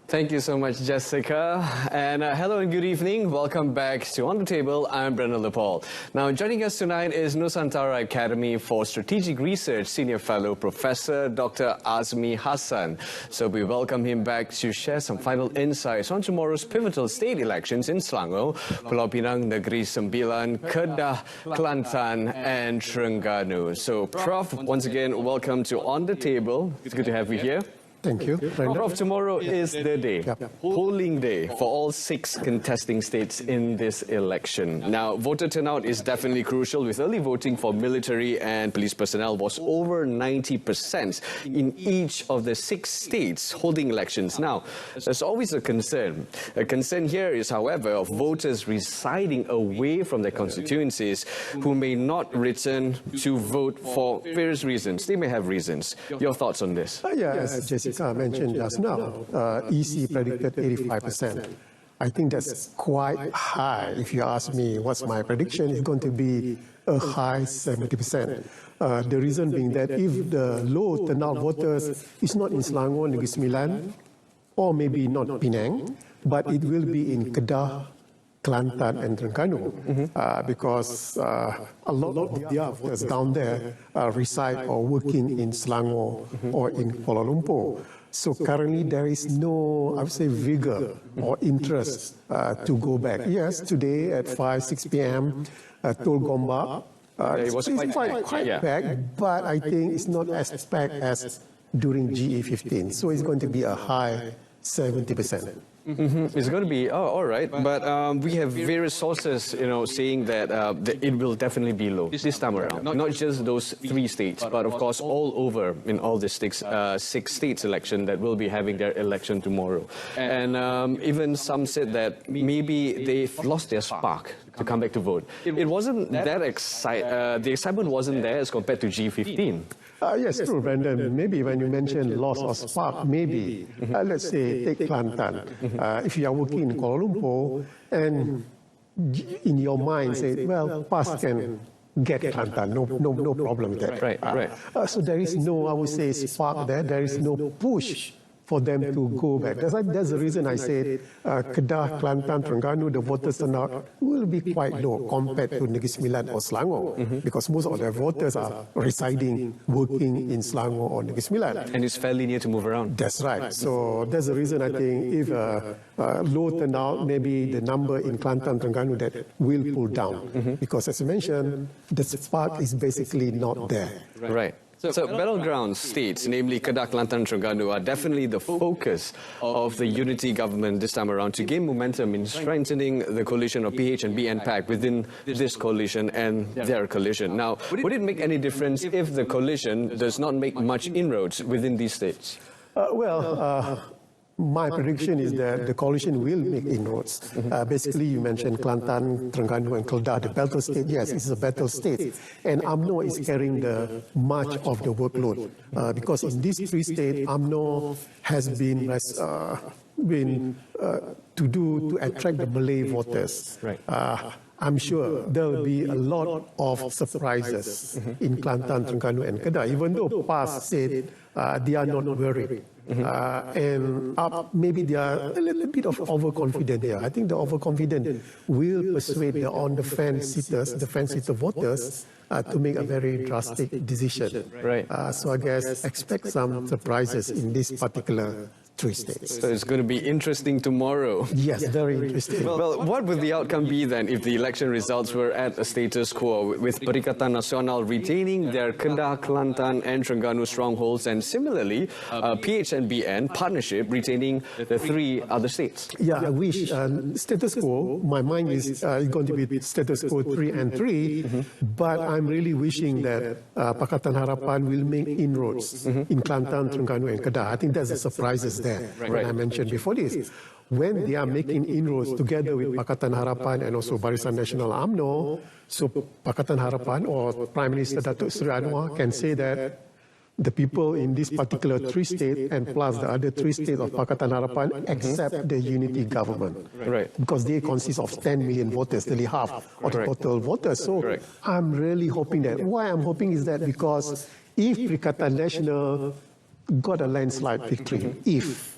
Thank you so much, Jessica. And hello and good evening. Welcome back to On the Table. I'm Brendan Lepal. Now, joining us tonight is Nusantara Academy for Strategic Research Senior Fellow Professor Dr. Rasmi Hassan. So we welcome him back to share some final insights on tomorrow's pivotal state elections in Selangor, Pulau Pinang, Negeri Sembilan, Kedah, Kelantan and Terengganu. So, Prof, once again, welcome to On the Table. It's good to have you here. Thank you. Prof, tomorrow is the day, polling day for all 6 contesting states in this election. Now, voter turnout is definitely crucial, with early voting for military and police personnel was over 90% in each of the 6 states holding elections. Now, there's always a concern. A concern here is, however, of voters residing away from their constituencies who may not return to vote for various reasons. They may have reasons. Your thoughts on this? As Jessica mentioned just now, EC predicted 85%. I think that's quite high. If you ask me what's my prediction, it's going to be a high 70%. The reason being that if the low turnout voters is not in Selangor, Negeri Sembilan, or maybe not Penang, but it will be in Kedah, Kelantan and Terengganu, because a lot of the voters down there reside or working in Selangor or in Kuala Lumpur. So currently there is no, I would say, vigor or interest to go back. Yes, today at 5-6 p.m. Tol Gombak, it was quite packed, but I think it's not as packed as during GE15. So it's going to be a high 70%. It's going to be, all right, but we have various sources, saying that it will definitely be low this time around. Not just those 3 states, but of course all over in all the 6 states election that will be having their election tomorrow. And even some said that maybe they've lost their spark to come back to vote. It wasn't that the excitement wasn't there as compared to G15. Yes, true, Brendan. Maybe when you mention loss of spark, maybe, let's say, take Kelantan. If you are working in Kuala Lumpur and in your mind say, well, PAS can get Kelantan, no problem with that. Right. So there is no, I would say, spark there. There is no push for them to go back. That's the reason I said Kedah, Kelantan, Terengganu, the voters turnout will be quite low compared to Negeri Sembilan or Selangor, because most of their voters are residing, working in Selangor or Negeri Sembilan. And it's fairly near to move around. That's right. So that's the reason I think if low turnout, maybe the number in Kelantan, Terengganu that will pull down. Because as I mentioned, the spark is basically not there. Right. So Battleground States, namely Kedah, Kelantan, Terengganu, are definitely the focus of the unity government this time around to gain momentum in strengthening the coalition of PH and B and PAC within this coalition and their coalition. Now, would it make any difference if the coalition does not make much inroads within these states? My prediction is that the coalition will make inroads. Basically, you mentioned Kelantan, Terengganu and Kedah, the battle state. Yes, it's a battle state. And UMNO is carrying much of the workload. Because in these 3 states, UMNO has been to attract the Malay voters. Right. I'm sure there will be a lot of surprises in Kelantan, Terengganu and Kedah, even though PAS said they are not worried. And maybe they are a little bit of overconfident there. I think the overconfident will persuade the on-the-fence sitters, the fence-sitter voters, to make a very drastic decision. Right. So I guess expect some surprises in this particular 3 states. So it's going to be interesting tomorrow. Yes, very interesting. Well, what would the outcome be then if the election results were at a status quo, with Perikatan Nasional retaining their Kedah, Kelantan and Terengganu strongholds, and similarly PH and BN partnership retaining the 3 other states? Yeah, I wish status quo, my mind is going to be status quo 3 and 3, but I'm really wishing that Pakatan Harapan will make inroads in Kelantan, Terengganu and Kedah. I think that's the surprises there. When I mentioned before this, when they are making inroads together with Pakatan Harapan and also Barisan Nasional UMNO, so Pakatan Harapan or Prime Minister Datuk Seri Anwar can say that the people in this particular 3 states and plus the other 3 states of Pakatan Harapan accept the unity government. Right. Because they consist of 10 million voters, nearly half of the total voters. So I'm really hoping that. Why I'm hoping is that because if Perikatan Nasional got a landslide victory, if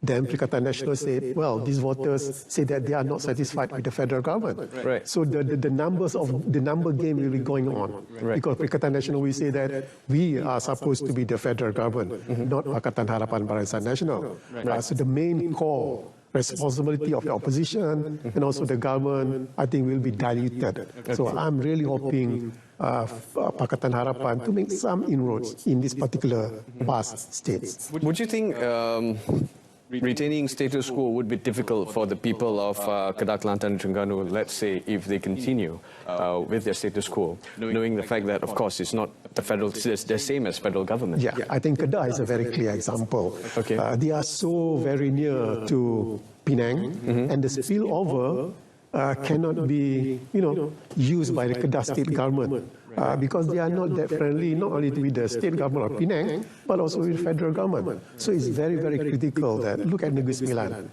Then Perikatan Nasional said, well, these voters say that they are not satisfied with the federal government. Right. So the number game will be going on. Because Perikatan Nasional will say that we are supposed to be the federal government, not Pakatan Harapan Barisan Nasional. So the main core responsibility of the opposition and also the government, I think, will be diluted. So I'm really hoping Pakatan Harapan to make some inroads in this particular past states. Would you think retaining status quo would be difficult for the people of Kedah, Kelantan, and Terengganu, let's say, if they continue with their status quo, knowing the fact that, of course, it's not the federal, it's the same as federal government? Yeah, I think Kedah is a very clear example. Okay. They are so very near to Penang, and the spillover cannot be, used by the Kedah state government. Because they are not that friendly, not only with the state government of Penang, but also with the federal government. So it's very, very critical that, look at Negeri Sembilan,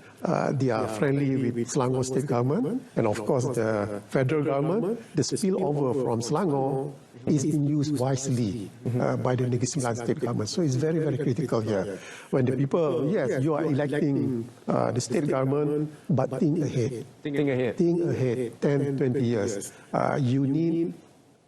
they are friendly with Selangor state government, and of course the federal government. The spillover from Selangor is being used wisely by the Negeri Sembilan state government. So it's very, very critical here. When the people, yes, you are electing the state government, but think ahead. Think ahead. Think ahead, 10, 20 years. You need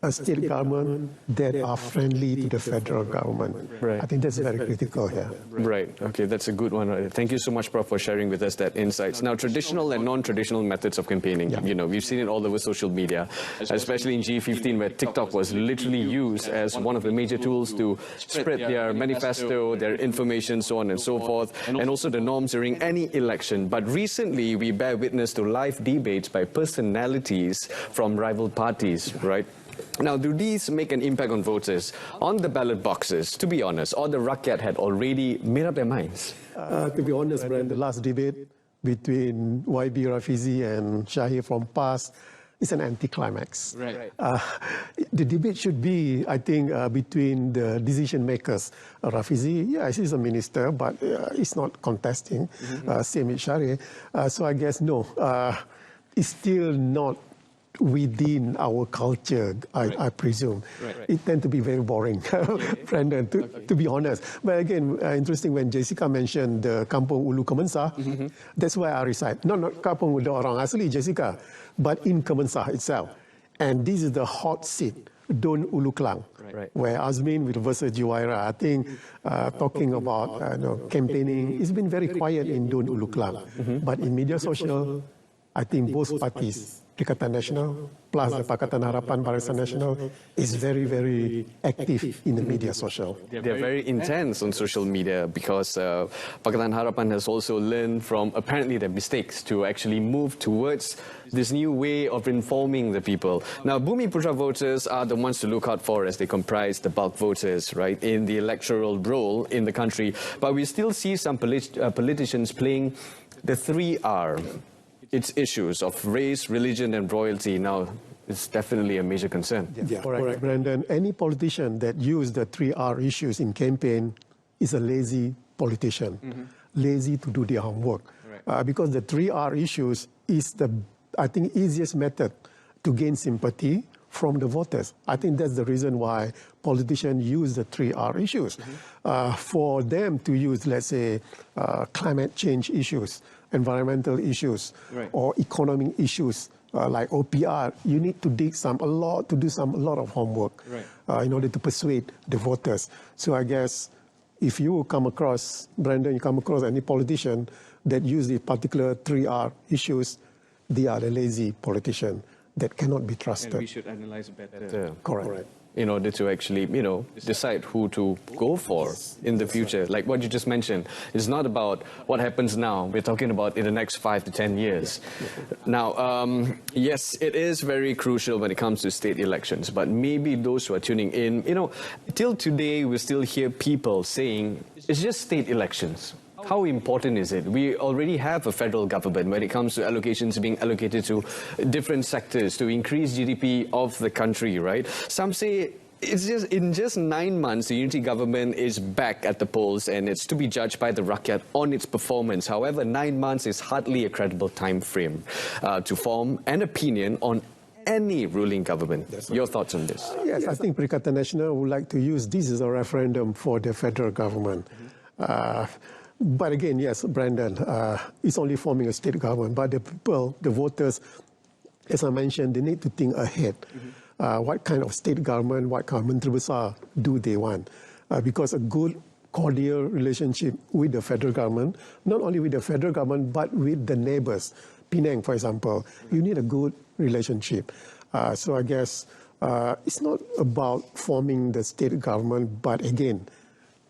a state government that are friendly to the federal government. Right. I think that's very critical here. Right. Okay, that's a good one. Thank you so much, Prof, for sharing with us that insights. Now, traditional and non-traditional methods of campaigning, we've seen it all over social media, especially in G15, where TikTok was literally used as one of the major tools to spread their manifesto, their information, so on and so forth, and also the norms during any election. But recently, we bear witness to live debates by personalities from rival parties, right? Now, do these make an impact on voters on the ballot boxes, to be honest, or the rakyat had already made up their minds? To be honest, Brian, the last debate between YB Rafizi and SAHIH from PAS is an anticlimax. Right. The debate should be, I think, between the decision makers. Rafizi, yes, he's a minister, but he's not contesting. Same with SAHIH. So I guess, no, it's still not within our culture, I presume. It tends to be very boring, Brandon, to be honest. But again, interesting when Jessica mentioned the Kampung Ulu Kemensa, that's where I reside. Not Kampung Ulu Orang Asli, Jessica, but in Kemensa itself. And this is the hot seat, Don Ulu Klang, where Azmin with versus Juwaira, I think, talking about campaigning, it's been very quiet in Don Ulu Klang. But in media social, I think both parties, Perikatan Nasional plus the Pakatan Harapan Barisan Nasional, is very, very active in the media social. They're very intense on social media because Pakatan Harapan has also learned from apparently their mistakes to actually move towards this new way of informing the people. Now, Bumi Putra voters are the ones to look out for as they comprise the bulk voters, right, in the electoral role in the country. But we still see some politicians playing the 3R. Its issues of race, religion, and royalty now is definitely a major concern. Yeah, correct, Brandon. Any politician that uses the 3R issues in campaign is a lazy politician, lazy to do their homework. Because the 3R issues is the, I think, easiest method to gain sympathy from the voters. I think that's the reason why politicians use the 3R issues. For them to use, let's say, climate change issues, environmental issues, or economic issues like OPR, you need to dig a lot of homework in order to persuade the voters. So I guess if you come across, Brandon, you come across any politician that use the particular 3R issues, they are a lazy politician that cannot be trusted. And we should analyze better. Correct. In order to actually, decide who to go for in the future. Like what you just mentioned, it's not about what happens now. We're talking about in the next 5 to 10 years. Now, yes, it is very crucial when it comes to state elections, but maybe those who are tuning in, till today we still hear people saying, it's just state elections. How important is it? We already have a federal government when it comes to allocations being allocated to different sectors to increase GDP of the country, right? Some say it's just in just 9 months, the unity government is back at the polls and it's to be judged by the rakyat on its performance. However, 9 months is hardly a credible time frame to form an opinion on any ruling government. Your thoughts on this? Yes, I think Perikatan Nasional would like to use this as a referendum for the federal government. But again, yes, Brandon, it's only forming a state government, but the people, the voters, as I mentioned, they need to think ahead. What kind of state government, what kind of menteri besar do they want? Because a good cordial relationship with the federal government, not only with the federal government, but with the neighbors. Penang, for example, you need a good relationship. So I guess it's not about forming the state government, but again,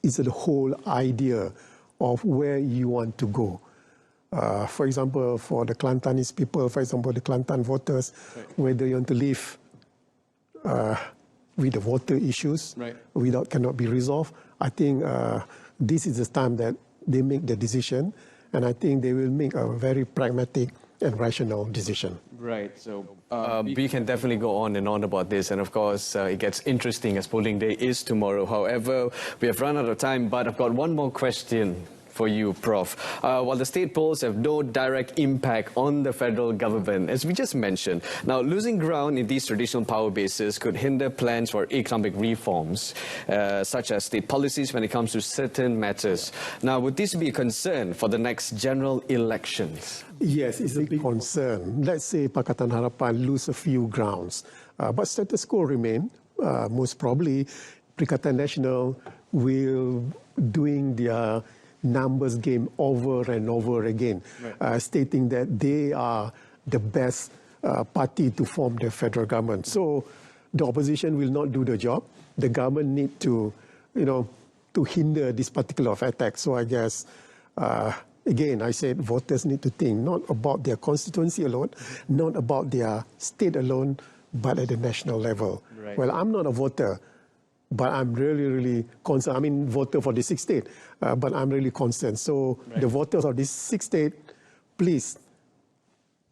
it's the whole idea of where you want to go. For example, for the Kelantanese people, for example, the Kelantan voters, whether you want to live with the water issues cannot be resolved, I think this is the time that they make the decision, and I think they will make a very pragmatic and rational decision. Right. So we can definitely go on and on about this, and of course it gets interesting as polling day is tomorrow. However, we have run out of time, but I've got one more question for you, Prof. While the state polls have no direct impact on the federal government, as we just mentioned, now losing ground in these traditional power bases could hinder plans for economic reforms, such as state policies when it comes to certain matters. Now, would this be a concern for the next general elections? Yes, it's a big concern. Let's say Pakatan Harapan lose a few grounds, but status quo remain. Most probably, Perikatan Nasional will doing their numbers game over and over again, stating that they are the best party to form the federal government. So the opposition will not do the job. The government need to, to hinder this particular attack. So I guess, again, I said voters need to think not about their constituency alone, not about their state alone, but at the national level. Right. Well, I'm not a voter, but I'm really, really concerned. I mean, voter for the 6th state, but I'm really concerned. So the voters of this 6th state, please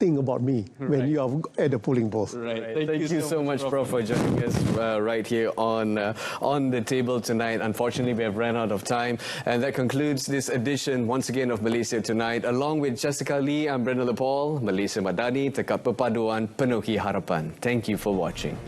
think about me when you are at the polling booth. Right. Thank you so much, Prof, for joining us right here on the table tonight. Unfortunately, we have run out of time. And that concludes this edition, once again, of Malaysia Tonight. Along with Jessica Lee, I'm Brendan Lepal. Malaysia Madani, Tekad Perpaduan, Penuhi Harapan. Thank you for watching.